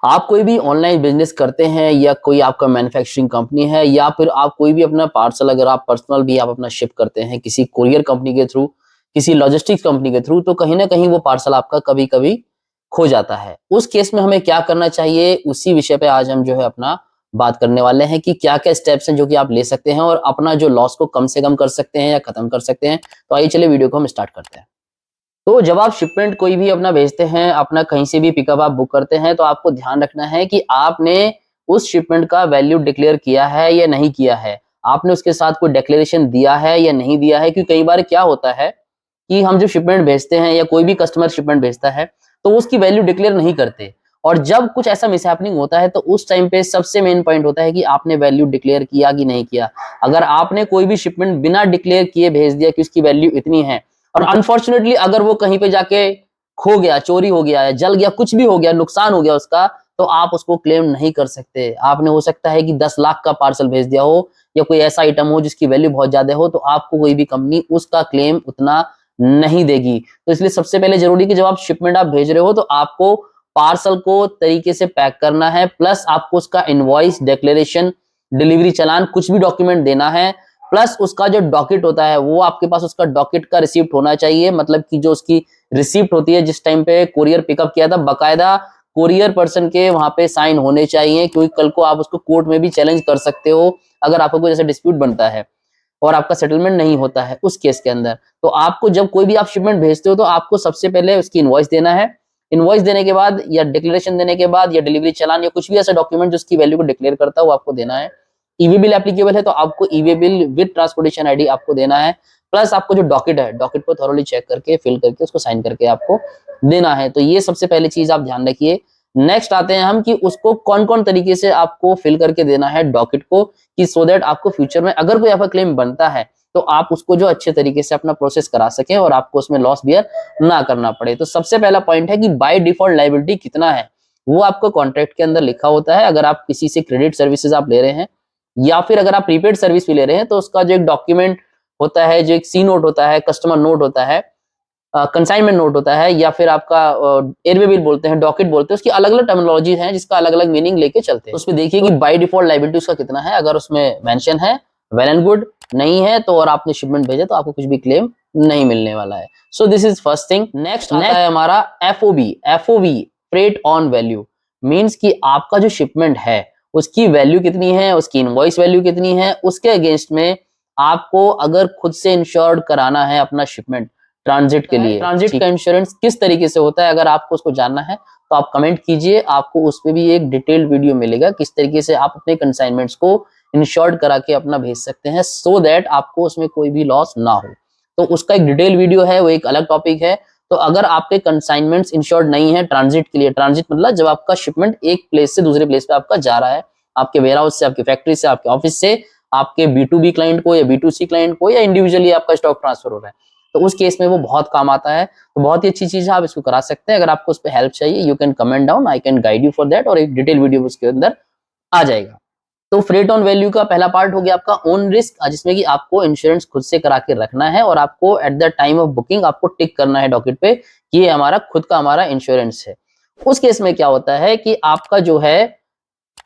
आप कोई भी ऑनलाइन बिजनेस करते हैं या कोई आपका मैन्युफैक्चरिंग कंपनी है या फिर आप कोई भी अपना पार्सल अगर आप पर्सनल भी आप अपना शिप करते हैं किसी कुरियर कंपनी के थ्रू, किसी लॉजिस्टिक्स कंपनी के थ्रू, तो कहीं ना कहीं वो पार्सल आपका कभी कभी खो जाता है। उस केस में हमें क्या करना चाहिए, उसी विषय पे आज हम जो है अपना बात करने वाले हैं कि क्या क्या स्टेप्स हैं जो कि आप ले सकते हैं और अपना जो लॉस को कम से कम कर सकते हैं या खत्म कर सकते हैं। तो आइए चलिए वीडियो को हम स्टार्ट करते हैं। तो जब आप शिपमेंट कोई भी अपना भेजते हैं, अपना कहीं से भी पिकअप आप बुक करते हैं, तो आपको ध्यान रखना है कि आपने उस शिपमेंट का वैल्यू डिक्लेयर किया है या नहीं किया है। आपने उसके साथ कोई डिक्लेरेशन दिया है या नहीं दिया है, क्योंकि कई बार क्या होता है कि हम जब शिपमेंट भेजते हैं या कोई भी कस्टमर शिपमेंट भेजता है, तो वो उसकी वैल्यू डिक्लेयर नहीं करते। और जब कुछ ऐसा मिसहैपनिंग होता है, तो उस टाइम पे सबसे मेन पॉइंट होता है कि आपने वैल्यू डिक्लेयर किया कि नहीं किया। अगर आपने कोई भी शिपमेंट बिना डिक्लेयर किए भेज दिया कि उसकी वैल्यू इतनी है, और अनफॉर्चुनेटली अगर वो कहीं पे जाके खो गया, चोरी हो गया, जल गया, कुछ भी हो गया, नुकसान हो गया उसका, तो आप उसको क्लेम नहीं कर सकते। आपने हो सकता है कि 10 लाख का पार्सल भेज दिया हो या कोई ऐसा आइटम हो जिसकी वैल्यू बहुत ज्यादा हो, तो आपको कोई भी कंपनी उसका क्लेम उतना नहीं देगी। तो इसलिए सबसे पहले जरूरी कि जब आप शिपमेंट आप भेज रहे हो, तो आपको पार्सल को तरीके से पैक करना है, प्लस आपको उसका इनवॉइस, डिक्लेरेशन, डिलीवरी चालान, कुछ भी डॉक्यूमेंट देना है। प्लस उसका जो डॉकेट होता है, वो आपके पास उसका डॉकेट का रिसिप्ट होना चाहिए। मतलब कि जो उसकी रिसिप्ट होती है, जिस टाइम पे कोरियर पिकअप किया था, बकायदा कोरियर पर्सन के वहां पे साइन होने चाहिए, क्योंकि कल को आप उसको कोर्ट में भी चैलेंज कर सकते हो अगर आपको कोई ऐसा डिस्प्यूट बनता है और आपका सेटलमेंट नहीं होता है उस केस के अंदर। तो आपको जब कोई भी आप शिपमेंट भेजते हो, तो आपको सबसे पहले उसकी इनवॉइस देना है। इनवॉइस देने के बाद या डिक्लेरेशन देने के बाद या डिलीवरी चालान या कुछ भी ऐसा डॉक्यूमेंट जो उसकी वैल्यू को डिक्लेयर करता है, वो आपको देना है। ईवी बिल एप्लीकेबल है, तो आपको EV bill with transportation ID आपको देना है। प्लस आपको जो डॉकेट है, डॉकेट को थॉरोली चेक करके, फिल करके, उसको साइन करके आपको देना है। तो ये सबसे पहले चीज आप ध्यान रखिए। नेक्स्ट आते हैं हम कि उसको कौन कौन तरीके से आपको फिल करके देना है डॉकेट को, कि सो दैट आपको फ्यूचर में अगर कोई आपका क्लेम बनता है, तो आप उसको जो अच्छे तरीके से अपना प्रोसेस करा सकें और आपको उसमें लॉस बियर ना करना पड़े। तो सबसे पहला पॉइंट है कि बाय डिफॉल्ट लायबिलिटी कितना है, वो आपको कॉन्ट्रैक्ट के अंदर लिखा होता है। अगर आप किसी से क्रेडिट सर्विसेज आप ले रहे हैं या फिर अगर आप प्रीपेड सर्विस भी ले रहे हैं, तो उसका जो एक डॉक्यूमेंट होता है, जो एक सी नोट होता है, कस्टमर नोट होता है, कंसाइनमेंट नोट होता है, या फिर आपका एयरवे बिल बोलते हैं, डॉकेट बोलते हैं, उसकी अलग अलग टर्मिनोलॉजी है जिसका अलग अलग मीनिंग लेके चलते हैं। उसमें देखिए कि बाय डिफॉल्ट लायबिलिटी उसका कितना है। अगर उसमें मेंशन है, वेल एंड गुड। नहीं है तो और आपने शिपमेंट भेजा, तो आपको कुछ भी क्लेम नहीं मिलने वाला है। So this is first thing. Next आता है हमारा FOB. FOB, freight on value, means कि आपका जो शिपमेंट है उसकी वैल्यू कितनी है, उसकी इनवॉइस वैल्यू कितनी है, उसके अगेंस्ट में आपको अगर खुद से इंश्योर्ड कराना है अपना शिपमेंट ट्रांजिट के लिए। ट्रांजिट का इंश्योरेंस किस तरीके से होता है, अगर आपको उसको जानना है तो आप कमेंट कीजिए, आपको उस पे भी एक डिटेल्ड वीडियो मिलेगा किस तरीके से आप अपने कंसाइनमेंट्स को इंश्योर्ड करा के अपना भेज सकते हैं, सो दैट आपको उसमें कोई भी लॉस ना हो। तो उसका एक डिटेल वीडियो है, वो एक अलग टॉपिक है। तो अगर आपके कंसाइनमेंट्स इंश्योर्ड नहीं है ट्रांजिट के लिए, ट्रांजिट मतलब जब आपका शिपमेंट एक प्लेस से दूसरे प्लेस पे आपका जा रहा है, आपके वेयरहाउस से, आपकी फैक्ट्री से, आपके ऑफिस से, आपके B2B क्लाइंट को या B2C क्लाइंट को, या इंडिविजुअली आपका स्टॉक ट्रांसफर हो रहा है, तो उस केस में वो बहुत काम आता है। तो बहुत ही अच्छी चीज है, आप इसको करा सकते हैं। अगर आपको उस पर हेल्प चाहिए, you can comment down, I can guide you for that, और एक डिटेल वीडियो उसके अंदर आ जाएगा। तो फ्रेट ऑन वैल्यू का पहला पार्ट हो गया आपका ओन रिस्क, जिसमें कि आपको इंश्योरेंस खुद से करा के रखना है और आपको eight the time of booking आपको टिक करना है डॉकेट पे कि ये हमारा खुद का हमारा इंश्योरेंस है। उस केस में क्या होता है कि आपका जो है,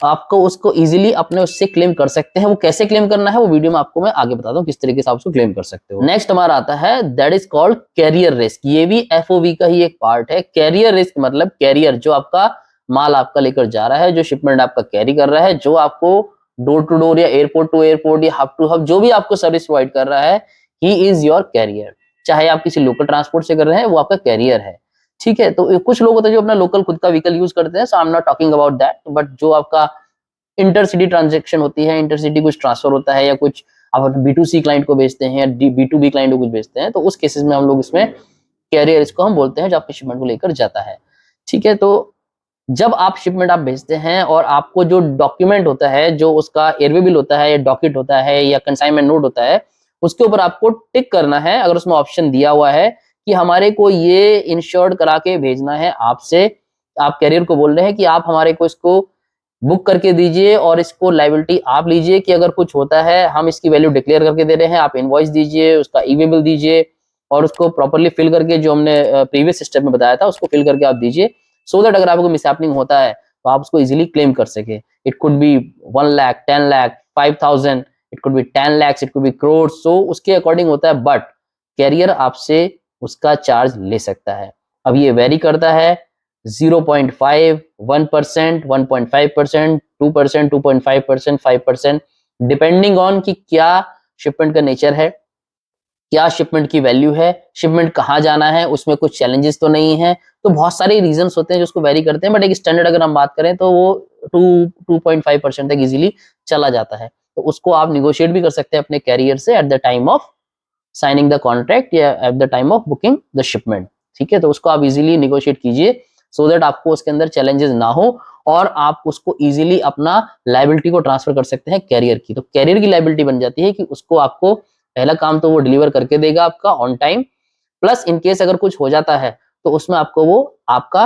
आपको उसको इजीली अपने उससे क्लेम कर सकते हैं। वो कैसे क्लेम करना है वो वीडियो में आपको मैं आगे बताता हूँ किस तरीके से आप उसको क्लेम कर सकते हो। नेक्स्ट हमारा आता है that is called carrier risk. ये भी एफओवी का ही एक पार्ट है। कैरियर रिस्क मतलब कैरियर जो आपका माल आपका लेकर जा रहा है, जो शिपमेंट आपका कैरी कर रहा है, जो आपको डोर टू डोर या एयरपोर्ट टू एयरपोर्ट या हब टू हब जो भी आपको सर्विस प्रोवाइड कर रहा है, ही इज योर कैरियर। चाहे आप किसी लोकल ट्रांसपोर्ट से कर रहे हैं, वो आपका कैरियर है। ठीक है, तो कुछ लोग होते हैं जो अपना लोकल खुद का व्हीकल यूज करते हैं, so I am not talking about that, but जो आपका इंटरसिटी ट्रांजैक्शन होती है, इंटरसिटी कुछ ट्रांसफर होता है, या कुछ आप B2C क्लाइंट को बेचते हैं या B2B क्लाइंट को कुछ बेचते हैं, तो उस केसेस में हम लोग इसमें कैरियर इसको हम बोलते हैं, जो आपके शिपमेंट को लेकर जाता है। ठीक है, तो जब आप शिपमेंट आप भेजते हैं और आपको जो डॉक्यूमेंट होता है, जो उसका एयरवे बिल होता है, या डॉकेट होता है, या कंसाइनमेंट नोट होता है, उसके ऊपर आपको टिक करना है। अगर उसमें ऑप्शन दिया हुआ है कि हमारे को ये इंश्योर्ड करा के भेजना है आपसे, आप कैरियर को बोल रहे हैं कि आप हमारे को इसको बुक करके दीजिए और इसको लायबिलिटी आप लीजिए, कि अगर कुछ होता है हम इसकी वैल्यू डिक्लेयर करके दे रहे हैं, आप इनवॉइस दीजिए, उसका ईवे बिल दीजिए, और उसको प्रॉपर्ली फिल करके जो हमने प्रीवियस स्टेप में बताया था उसको फिल करके आप दीजिए, सो दैट अगर आपको मिसहैपनिंग होता है तो आप उसको इजीली क्लेम कर सके। It could be 1 lakh, 10 lakh, 5,000, it could be 10 lakh, it could be crore, so उसके अकॉर्डिंग होता है, बट कैरियर आपसे उसका चार्ज ले सकता है। अब ये वेरी करता है 0.5, 1%, 1.5%, 2%, 2.5%, 5%, डिपेंडिंग ऑन कि क्या शिपमेंट का नेचर है, क्या शिपमेंट की वैल्यू है, शिपमेंट कहाँ जाना है, उसमें कुछ चैलेंजेस तो नहीं है। तो बहुत सारे रीजंस होते हैं जो उसको वेरी करते हैं, बट एक स्टैंडर्ड अगर हम बात करें तो वो 2.5% तक इजीली चला जाता है। तो उसको आप निगोशिएट भी कर सकते हैं अपने कैरियर से at the time of signing the contract या at the time of booking the shipment. ठीक है, तो उसको आप इजीली निगोशिएट कीजिए सो दैट आपको उसके अंदर चैलेंजेस ना हो और आप उसको इजीली अपना लायबिलिटी को ट्रांसफर कर सकते हैं कैरियर की। तो कैरियर की लायबिलिटी बन जाती है कि उसको आपको पहला काम तो वो डिलीवर करके देगा आपका on time, plus in case अगर कुछ हो जाता है तो उसमें आपको वो आपका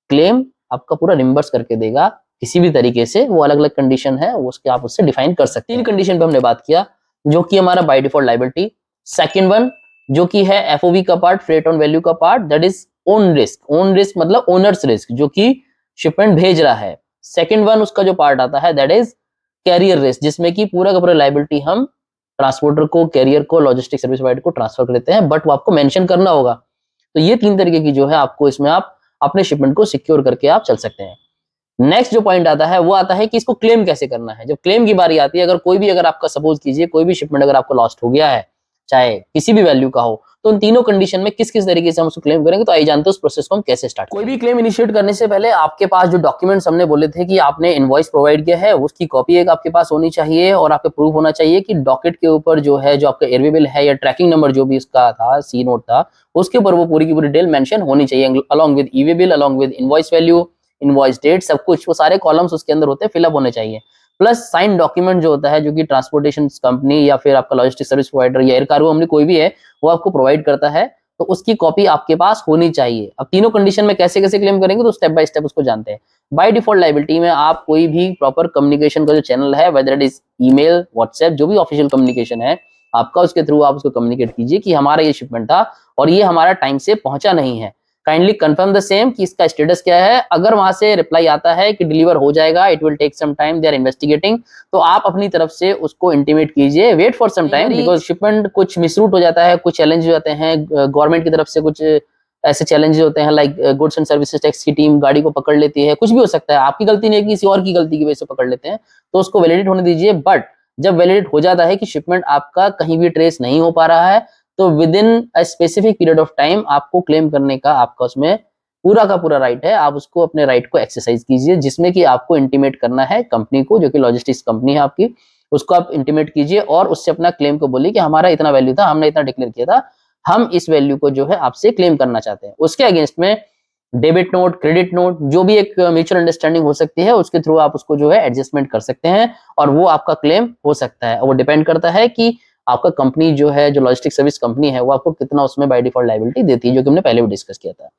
क्लेम आपका पूरा रिम्बर्स करके देगा किसी भी तरीके से। वो अलग अलग कंडीशन है, वो उसके आप उससे डिफाइन कर सकते हैं। तीन कंडीशन पे हमने बात किया जो कि हमारा by default liability. Second one जो कि है एफओवी का पार्ट, फ्रेट ऑन वैल्यू का part, that is own risk. Own risk मतलब ओनर्स रिस्क, जो कि शिपमेंट भेज रहा है। सेकंड वन उसका जो पार्ट आता है दैट इज कैरियर रिस्क, जिसमें कि पूरा का पूरा लायबिलिटी हम ट्रांसपोर्टर को, कैरियर को, लॉजिस्टिक सर्विस प्रोवाइडर को ट्रांसफर कर देते हैं, बट वो आपको मेंशन करना होगा। तो ये तीन तरीके की जो है आपको इसमें आप अपने शिपमेंट को सिक्योर करके आप चल सकते हैं। नेक्स्ट जो पॉइंट आता है वो आता है कि इसको क्लेम कैसे करना है। जब क्लेम की बारी आती है, अगर कोई भी अगर आपका सपोज कीजिए कोई भी शिपमेंट अगर आपको लॉस्ट हो गया है, चाहे किसी भी वैल्यू का हो, तो उन तीनों कंडीशन में किस किस तरीके से हम उसको क्लेम करेंगे, तो आइए जानते हैं उस प्रोसेस को हम कैसे स्टार्ट। कोई भी क्लेम इनिशिएट करने से पहले आपके पास जो डॉक्यूमेंट्स हमने बोले थे कि आपने इनवॉइस प्रोवाइड किया है, उसकी कॉपी एक आपके पास होनी चाहिए और आपके प्रूफ होना चाहिए कि डॉकेट के ऊपर जो है, जो आपका एयरवे बिल है या ट्रैकिंग नंबर जो भी इसका था, सी नोट था, उसके ऊपर वो पूरी की पूरी डिटेल मेंशन होनी चाहिए, along with e way bill, along with invoice value, invoice date, सब कुछ, वो सारे कॉलम्स उसके अंदर होते हैं, फिलअप होने चाहिए। प्लस साइन डॉक्यूमेंट जो होता है, जो कि ट्रांसपोर्टेशन कंपनी या फिर आपका लॉजिस्टिक सर्विस प्रोवाइडर या एयर कार्गो कंपनी कोई भी है, वो आपको प्रोवाइड करता है, तो उसकी कॉपी आपके पास होनी चाहिए। अब तीनों कंडीशन में कैसे कैसे क्लेम करेंगे, तो स्टेप बाय स्टेप उसको जानते हैं। बाय डिफॉल्ट लायबिलिटी में आप कोई भी प्रॉपर कम्युनिकेशन का जो चैनल है, whether it is email, WhatsApp, जो भी ऑफिशियल कम्युनिकेशन है आपका, उसके थ्रू आप उसको कम्युनिकेट कीजिए कि हमारा ये शिपमेंट था और ये हमारा टाइम से पहुंचा नहीं है, काइंडली कंफर्म द सेम कि इसका स्टेटस क्या है। अगर वहां से रिप्लाई आता है कि डिलीवर हो जाएगा, it will take some time, they are investigating, तो आप अपनी तरफ से उसको इंटीमेट कीजिए, wait for some time, because shipment कुछ मिसरूट हो जाता है, कुछ चैलेंज हो जाते हैं गवर्नमेंट की तरफ से, कुछ ऐसे चैलेंजेस होते हैं like goods and services tax की टीम गाड़ी को पकड़ लेती है, कुछ भी हो सकता है, आपकी गलती नहीं है, किसी और की गलती की वजह से पकड़ लेते हैं, तो उसको वैलिडेट होने दीजिए। बट जब वैलिडेट हो जाता है कि शिपमेंट आपका कहीं भी ट्रेस नहीं हो पा रहा है, तो with in a specific period of time आपको क्लेम करने का आपका उसमें पूरा का पूरा राइट है। आप उसको अपने राइट को एक्सरसाइज कीजिए, जिसमें कि आपको इंटीमेट करना है कंपनी को, जो कि लॉजिस्टिक्स कंपनी है आपकी, उसको आप इंटीमेट कीजिए और उससे अपना क्लेम को बोलिए कि हमारा इतना वैल्यू था, हमने इतना डिक्लेयर किया था, हम इस वैल्यू को जो है आपसे क्लेम करना चाहते हैं। उसके अगेंस्ट में डेबिट नोट, क्रेडिट नोट, जो भी एक म्यूचुअल अंडरस्टैंडिंग हो सकती है, उसके थ्रू आप उसको जो है एडजस्टमेंट कर सकते हैं और वो आपका क्लेम हो सकता है। वो डिपेंड करता है कि आपका कंपनी जो है, जो लॉजिस्टिक सर्विस कंपनी है, वो आपको कितना उसमें बाय डिफॉल्ट लायबिलिटी देती है, जो कि हमने पहले भी डिस्कस किया था।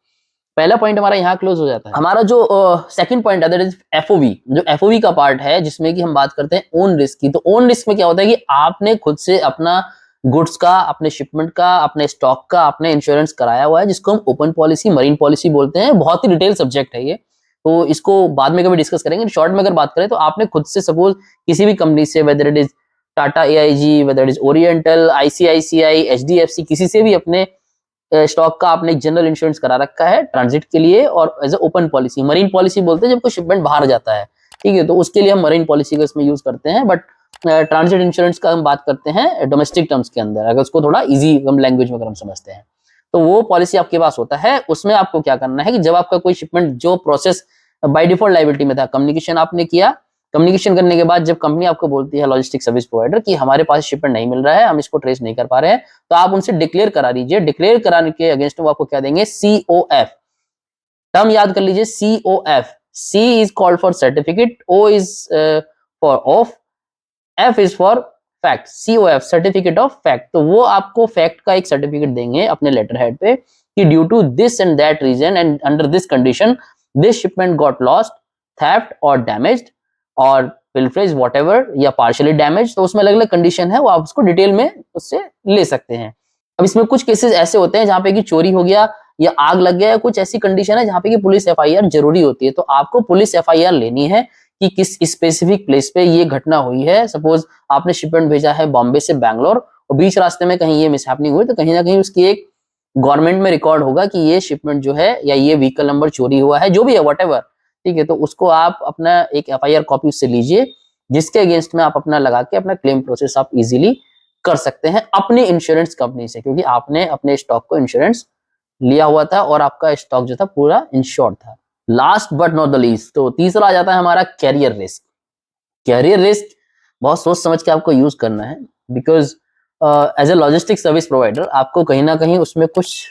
पहला पॉइंट हमारा यहाँ क्लोज हो जाता है। हमारा जो सेकंड पॉइंट है दैट इज एफओवी। जो एफओवी का पार्ट है, जिसमें कि हम बात करते हैं ओन रिस्क की। तो ओन रिस्क में क्या होता है कि आपने खुद से अपना गुड्स का, अपने शिपमेंट का, अपने स्टॉक का आपने इंश्योरेंस कराया हुआ है, जिसको हम ओपन पॉलिसी, मरीन पॉलिसी बोलते हैं। बहुत ही डिटेल सब्जेक्ट है ये, तो इसको बाद में कभी डिस्कस करेंगे। शॉर्ट में अगर बात करें तो आपने खुद से सपोज किसी भी कंपनी से, whether it is Tata AIG, whether it is oriental, ICICI, HDFC, किसी से भी अपने स्टॉक का आपने एक जनरल इंश्योरेंस करा रखा है ट्रांजिट के लिए और as a open policy. Marine policy बोलते हैं जब कोई शिपमेंट बाहर जाता है, ठीक है, तो उसके लिए हम मरीन पॉलिसी को इसमें यूज करते हैं। बट ट्रांजिट इंश्योरेंस का हम बात करते हैं डोमेस्टिक टर्म्स के अंदर, अगर उसको थोड़ा इजी हम लैंग्वेज में अगर हम समझते हैं, तो वो पॉलिसी आपके पास होता है। उसमें आपको क्या करना है कि जब आपका कोई शिपमेंट जो प्रोसेस बाय डिफॉल्ट लायबिलिटी में था, कम्युनिकेशन आपने किया, कम्युनिकेशन करने के बाद जब कंपनी आपको बोलती है लॉजिस्टिक सर्विस प्रोवाइडर कि हमारे पास शिपमेंट नहीं मिल रहा है, हम इसको ट्रेस नहीं कर पा रहे हैं, तो आप उनसे डिक्लेयर करा दीजिए। डिक्लेयर कराने के अगेंस्ट वो आपको क्या देंगे, सीओएफ। टर्म याद कर लीजिए, COF. C is called for certificate, O is for of, F is for fact, COF, certificate of fact. तो वो आपको फैक्ट का एक सर्टिफिकेट देंगे अपने लेटर हेड पे कि due to this and that reason and under this condition this shipment got lost, theft और डैमेज्ड और पिलफरेज व्हाटएवर या पार्शियली डैमेज। तो उसमें अलग अलग कंडीशन है, वो आप उसको डिटेल में उससे ले सकते हैं। अब इसमें कुछ केसेस ऐसे होते हैं जहां पे कि चोरी हो गया या आग लग गया या कुछ ऐसी कंडीशन है जहाँ पे कि पुलिस एफआईआर जरूरी होती है, तो आपको पुलिस एफआईआर लेनी है कि किस स्पेसिफिक प्लेस पे ये घटना हुई है। सपोज आपने शिपमेंट भेजा है बॉम्बे से बैंगलोर और बीच रास्ते में कहीं ये मिसहैपनिंग हुई, तो कहीं ना कहीं उसकी एक गवर्नमेंट में रिकॉर्ड होगा कि ये शिपमेंट जो है या ये व्हीकल नंबर चोरी हुआ है, जो भी है व्हाटएवर, ठीक है। तो उसको आप अपना एक एफआईआर कॉपी उससे लीजिए, जिसके अगेंस्ट में आप अपना लगा के अपना क्लेम प्रोसेस आप इजीली कर सकते हैं अपनी इंश्योरेंस कंपनी से, क्योंकि आपने अपने स्टॉक को इंश्योरेंस लिया हुआ था और आपका स्टॉक जो था पूरा इंश्योर्ड था। Last but not the least, तो तीसरा आ जाता है हमारा कैरियर रिस्क। कैरियर रिस्क बहुत सोच समझ के आपको यूज करना है, because as a logistic service provider आपको कहीं ना कहीं उसमें कुछ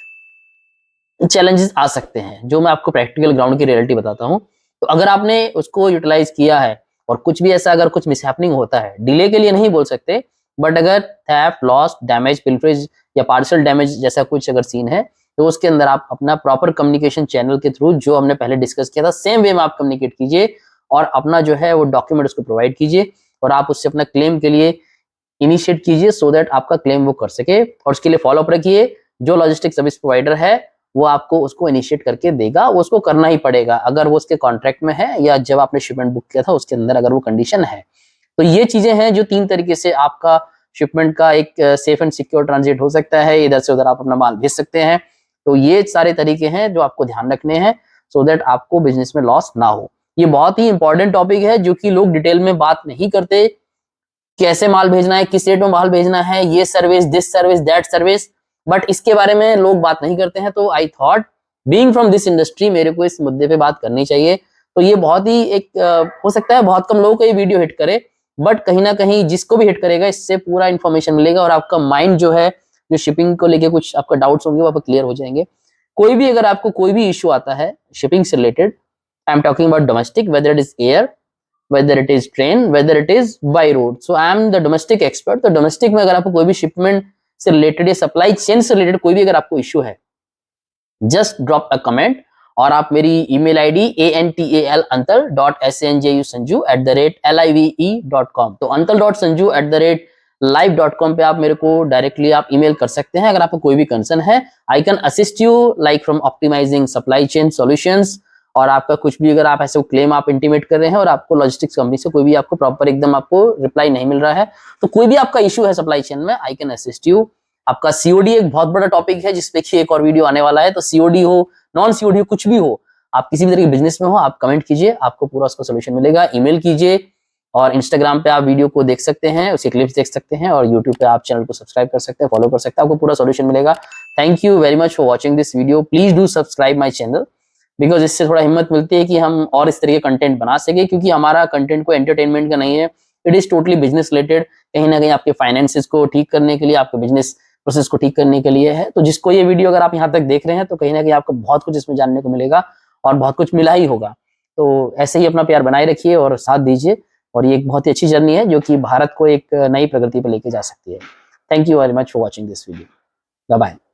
चैलेंजेस आ सकते हैं, जो मैं आपको प्रैक्टिकल ग्राउंड की रियलिटी बताता हूँ। तो अगर आपने उसको यूटिलाइज किया है और कुछ भी ऐसा अगर कुछ मिसहैपनिंग होता है, डिले के लिए नहीं बोल सकते, बट अगर थेफ्ट, लॉस, डैमेज, पिल्फरेज या पार्शियल डैमेज जैसा कुछ अगर सीन है, तो उसके अंदर आप अपना प्रॉपर कम्युनिकेशन चैनल के थ्रू, जो हमने पहले डिस्कस किया था, सेम वे में आप कम्युनिकेट कीजिए और अपना जो है वो डॉक्यूमेंट उसको प्रोवाइड कीजिए और आप उससे अपना क्लेम के लिए इनिशिएट कीजिए, सो दैट आपका क्लेम वो कर सके। और उसके लिए फॉलोअप रखिए, जो लॉजिस्टिक सर्विस प्रोवाइडर है वो आपको उसको इनिशिएट करके देगा, वो उसको करना ही पड़ेगा अगर वो उसके कॉन्ट्रैक्ट में है या जब आपने शिपमेंट बुक किया था उसके अंदर अगर वो कंडीशन है। तो ये चीजें हैं जो 3 तरीके से आपका शिपमेंट का एक सेफ एंड सिक्योर ट्रांजिट हो सकता है, इधर से उधर आप अपना माल भेज सकते हैं। तो ये सारे तरीके हैं जो आपको ध्यान रखने हैं, सो दैट आपको बिजनेस में लॉस ना हो। ये बहुत ही इंपॉर्टेंट टॉपिक है जो कि लोग डिटेल में बात नहीं करते, कैसे माल भेजना है, किस रेट में माल भेजना है, ये service, this service, that service, but इसके बारे में लोग बात नहीं करते हैं। तो I thought being from this industry मेरे को इस मुद्दे पे बात करनी चाहिए। तो ये बहुत ही एक हो सकता है बहुत कम लोगों को ये वीडियो हिट करे, बट कहीं ना कहीं जिसको भी हिट करेगा इससे पूरा इन्फॉर्मेशन मिलेगा और आपका माइंड जो है, जो शिपिंग को लेके कुछ आपका डाउट्स होंगे वो आपको क्लियर हो जाएंगे। कोई भी अगर आपको कोई भी इश्यू आता है शिपिंग से related, I am talking about domestic, whether it is air, whether it is train, whether it is by road, so I am the domestic expert। तो डोमेस्टिक में अगर आपको कोई भी शिपमेंट से रिलेटेड या सप्लाई चेन से रिलेटेड कोई भी अगर आपको इश्यू है, जस्ट ड्रॉप अ कमेंट और आप मेरी ईमेल आईडी antal.sanjusanju@live.com, तो antal.sanju@live.com पे आप मेरे को डायरेक्टली आप ईमेल कर सकते हैं अगर आपको कोई भी कंसर्न है। I can assist you like from optimizing supply chain solutions, और आपका कुछ भी अगर आप ऐसे क्लेम आप इंटीमेट कर रहे हैं और आपको लॉजिस्टिक्स कंपनी से कोई भी आपको प्रॉपर एकदम आपको रिप्लाई नहीं मिल रहा है, तो कोई भी आपका इश्यू है सप्लाई चेन में, आई कैन असिस्ट यू। आपका सीओडी एक बहुत बड़ा टॉपिक है जिसपे कि एक और वीडियो आने वाला है, तो सीओडी हो, नॉन सीओडी हो, कुछ भी हो, आप किसी भी तरह के बिजनेस में हो, आप कमेंट कीजिए, आपको पूरा उसका सोल्यूशन मिलेगा। ईमेल कीजिए और इंस्टाग्राम पे आप वीडियो को देख सकते हैं, उसके क्लिप्स देख सकते हैं, और यूट्यूब पे आप चैनल को सब्सक्राइब कर सकते हैं, फॉलो कर सकते हैं, आपको पूरा सोल्यूशन मिलेगा। Thank you very much for watching this video. Please do subscribe my channel, because इससे थोड़ा हिम्मत मिलती है कि हम और इस तरह के कंटेंट बना सके, क्योंकि हमारा कंटेंट को एंटरटेनमेंट का नहीं है, it is totally business related. कहीं ना कहीं आपके फाइनेंसेस को ठीक करने के लिए, आपके बिजनेस प्रोसेस को ठीक करने के लिए है। तो जिसको ये वीडियो अगर आप यहाँ तक देख रहे हैं, तो कहीं ना कहीं आपको बहुत कुछ इसमें जानने को मिलेगा और बहुत कुछ मिला ही होगा। तो ऐसे ही अपना प्यार बनाए रखिए और साथ दीजिए, और ये एक बहुत ही अच्छी जर्नी है जो कि भारत को एक नई प्रगति पर लेके जा सकती है। Thank you very much for watching this video. Bye bye.